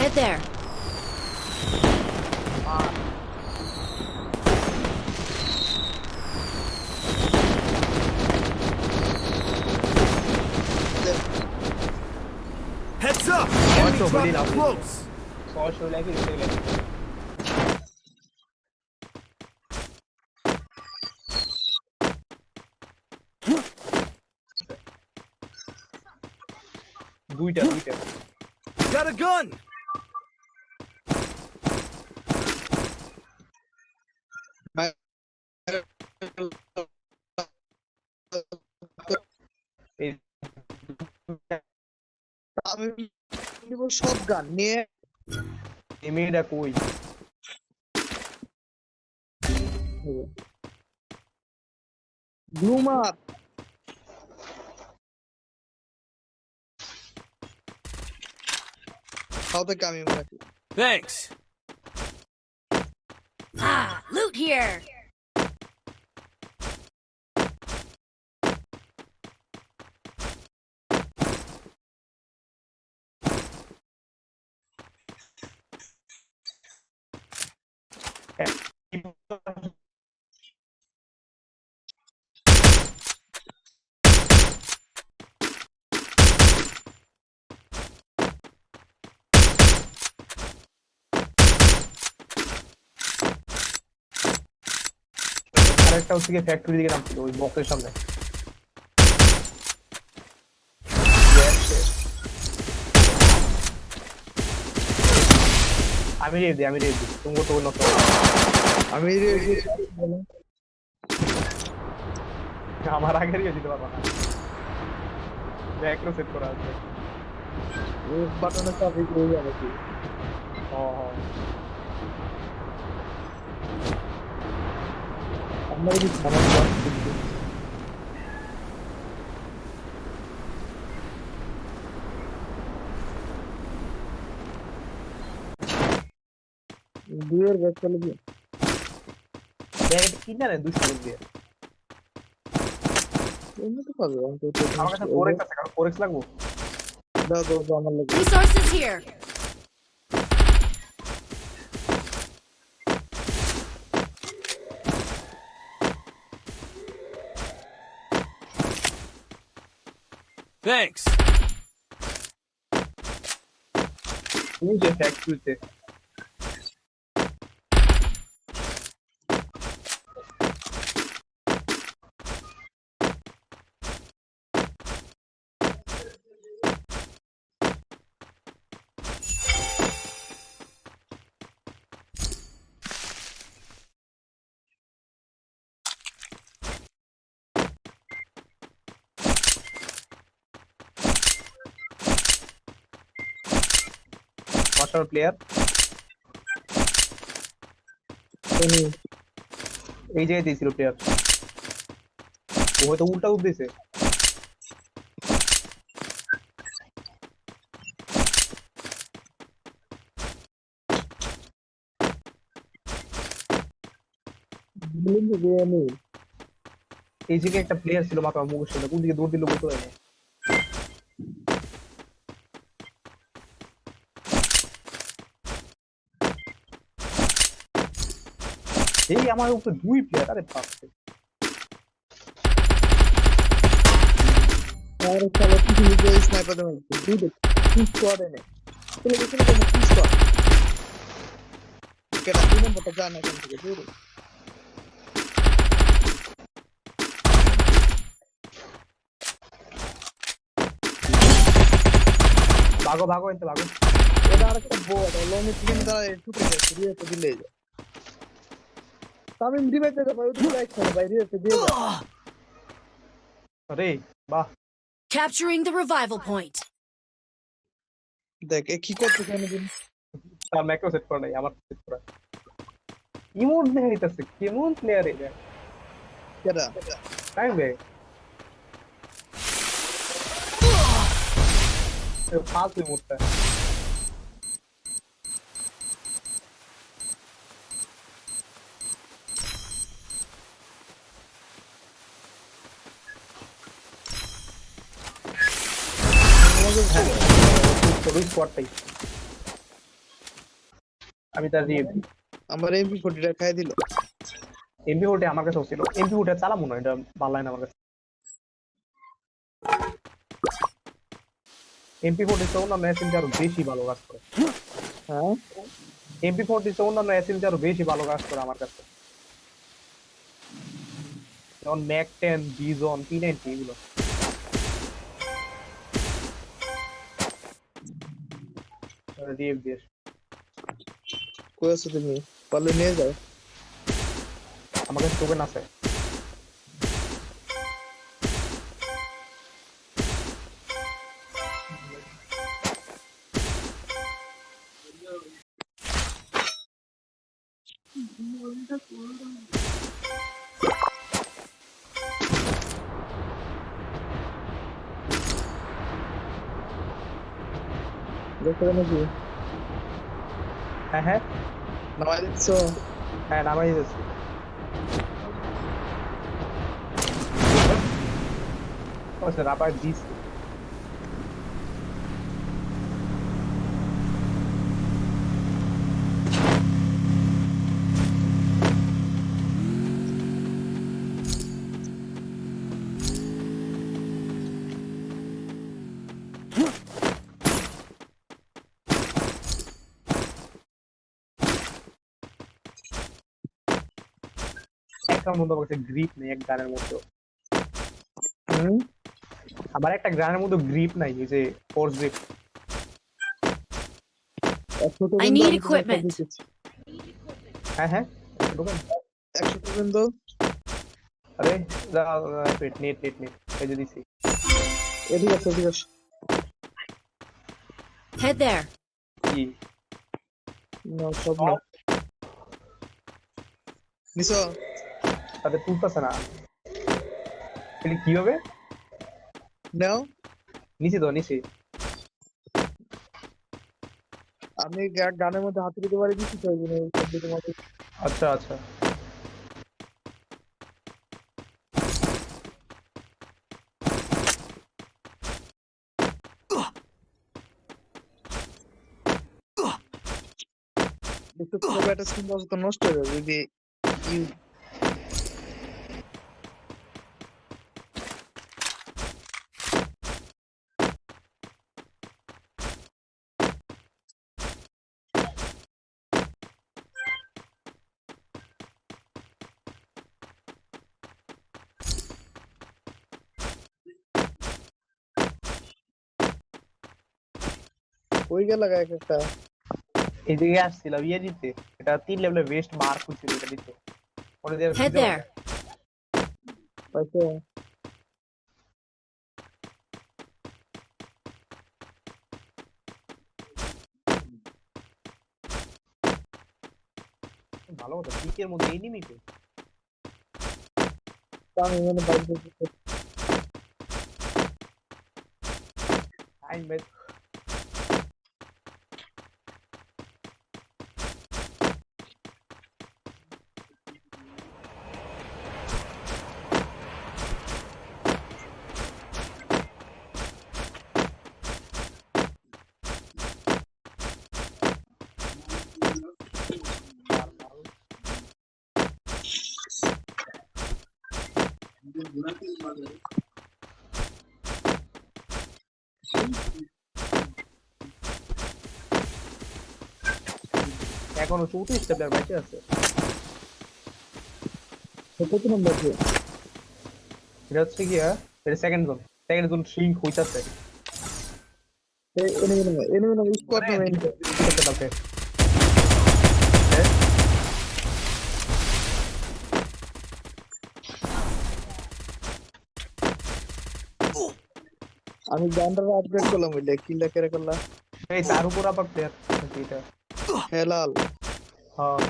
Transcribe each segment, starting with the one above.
Head there. Heads up! Enemy dropping close. দুইটা Got a gun! এই আমি নিব সব গান নিয়ে মেয়েটা কই ব্লুমার তাও থেকে আমি রাখি Thanks. Ah, loot here. আরেকটা হচ্ছে কি ফ্যাক্টরি দিকে নামছিল ওই বক্সের সামনে আমি রেডি তুমি তো নষ্ট আমি আমার আগে দিয়ে দিতে পারবা না ব্যাকরো সেট করা আছে বাটনে চাপি দিয়ে যাবে কি আমার কি সমস্যা দুয়ের ব্যাগ চলে দিয়ে ব্যাগ কিনা রে 200 দিয়ে এমনি তো পাবে অন্তত আমার কাছে ফোরেক্স আছে কারণ ফোরেক্স লাগবো দাও দাও আমার লাগে Resources here. Thanks. তুমি যে ফ্যাক্টরিতে মাস্টার প্লেয়ার এই জায়গায় দিয়েছিল প্লেয়ার ও হয়তো উল্টা উঠতেছে এই জায়গায় একটা প্লেয়ার ছিল মাথা মুখের সামনে কোন দিকে দৌড় দিল বলতে পারি না এই আমার উপরে দুই প্লেয়ার আরে বাপরে আর চলো কিছু নিজে স্নাইপার দেবেন দুই দেখ কি স্কোয়াড এনে চলে গেছে না কি স্কোয়াড কেডা দুই নম্বরটা জানা কেন থেকে দুই ভাগো এতে ভাগো এটা আরেকটা বোর্ড লমি চিকেন দ্বারা টুকে যাচ্ছে রিয়েতে দিলে যায় তামিম দিবেতে ভাই ওটা লাইক করে ভাই রিয়েতে দিয়ে আরে বাহ Capturing the revival point. দেখ এ কি করতে কেন দিন তার ম্যাক্রো সেট করা নাই আমার সেট করা ইমোট দেখাইতাছে কেমন প্লেয়ার এটা কেডা টাইম বে ফালতু ইমোটটা ওই স্পটটাই আমি তার আমার MP40 খাই দিল। MP40 আমার কাছেও ছিল, MP40 চালাবো না, এটা ভালো লাগে না আমার কাছে। MP40 চেয়ে অন্যান্য SMG আরো বেশি ভালো কাজ করে। হ্যাঁ MP40 চেয়ে অন্যান্য SMG আরো বেশি ভালো কাজ করে আমার কাছে, যেমন ম্যাক 10, বিজন, P90 এগুলো। DFDS কই আছো তুমি? পারলে নিয়ে যাও। আমার কাছে টোকেন আছে। দেখো নাকি হ্যাঁ হ্যাঁ নামাই দিচ্ছ? হ্যাঁ, নামাই দিতেছি। আচ্ছা, রাবার দিছি। একটা মধ্যে আমার কাছে গ্রিপ নেই এক গানের মধ্যে। হুম আবার একটা গানের মধ্যে গ্রিপ নাই, এই যে ফোর্স গ্রিপ। 100 I টোকেন দাও, need আমি তোমার কাছে equipment. দিতেছি। হ্যাঁ হ্যাঁ, টোকেন। 100 টোকেন দাও। আরে ওয়েট, নেট নেট নেট, এই যে দিছি। এদিকে আসো, এদিকে আসো। Head there. কি না সব না নিছো। তাতে তুলতেছে না, তাহলে কি হবে? নাও, নিচে তো নিচে। আমি গানের মধ্যে হাত দিতে পারি কিছু চাইবো না সব দিকে মাঝে। আচ্ছা আচ্ছা, দেখতে তো ব্যাটা স্কিন বস তো নষ্ট হয়ে যাবে যদি ইউ ওই গেল একটা। এদিকে আসছিলাম ইয়ে দিতে, এটা 3 লেভেলের বেস্ট বার খুঁজছিল, এটা দিতে ওটা দিয়ে Head দিতে there. পাইছো? ভালো হতো পিকের মধ্যে এনিমি কে। আমি মানে বাইক দিতে আইন ভাই, এখনো 34টা প্লেয়ার বেঁচে আছে। কত নম্বর দিয়ে এটা হচ্ছে কি, এটা সেকেন্ড জোন শ্রিঙ্ক হইতাছে। এনিমি না স্কোয়াড না মেইন। করতে পারছে। আমি গানটা আপগ্রেড করলাম বুঝলে কিলটা কেড়ে করলাম। এই তার উপর আবার প্লেয়ার এটা। হেলাল হ্যাঁ,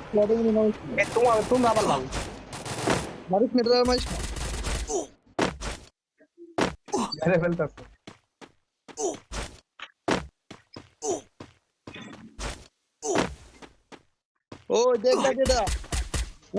স্কোয়াডে নাম তোমরা আবার লাভ মারিস মেটার মারিস না। মেরে ফেলতেছে। ও দেখ দেখ এটা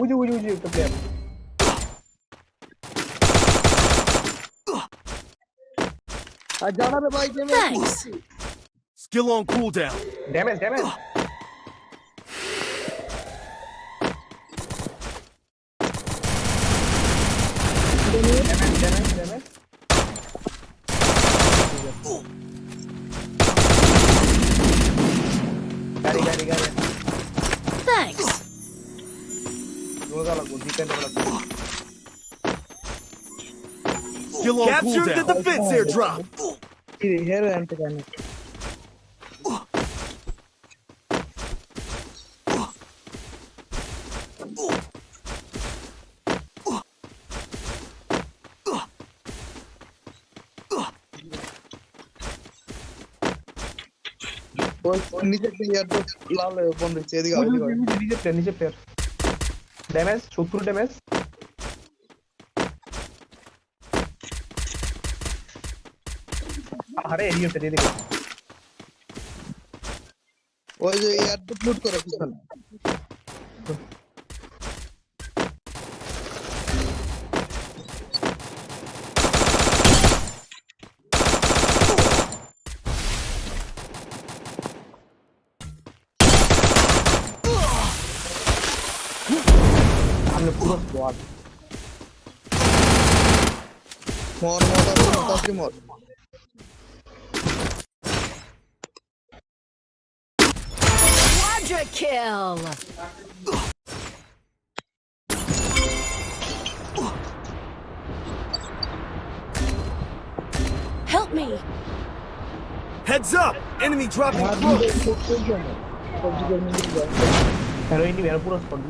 উজি একটা প্লেয়ার। আর জানাবে ভাই যে Thanks. Skill on cooldown. Damage damage damage damage damage গাড়ি গাড়ি গাড়ি Thanks. রোজা লাগবো ডিপেন্ড লাগবো Skill on Capture the cooldown. defense airdrop. কি হেরো এন্ড কেন ওই নিচে একটা এয়ারড্রপ লাল বন্ধ হচ্ছে এদিকে আয়, এদিকে আয়। নিচে প্লেয়ার ড্যামেজ 70 ড্যামেজ আরে এদিকে এদিকে ওই যে এয়ারড্রপ লুট করে পিছনে সামনে পুরো স্কোয়াড মর মর তাড়াতাড়ি মর Quadra kill. Help me. Heads up! Enemy dropping আর close. হেরোইন নিবে পুরো স্কোয়াড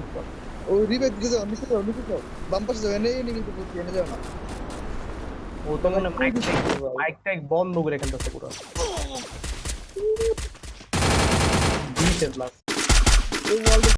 ওই রিবেট দিতে যাও নিচে যাও নিচে যাও বাম পাশে যাও এনে এনে কিন্তু পুরো এনে যাও না ও তো মনে মাইক ট্যাগ বন্ধ করে খেলতেছে পুরো ডিসেন্ট লাস্ট এই ওয়ার্ল্ড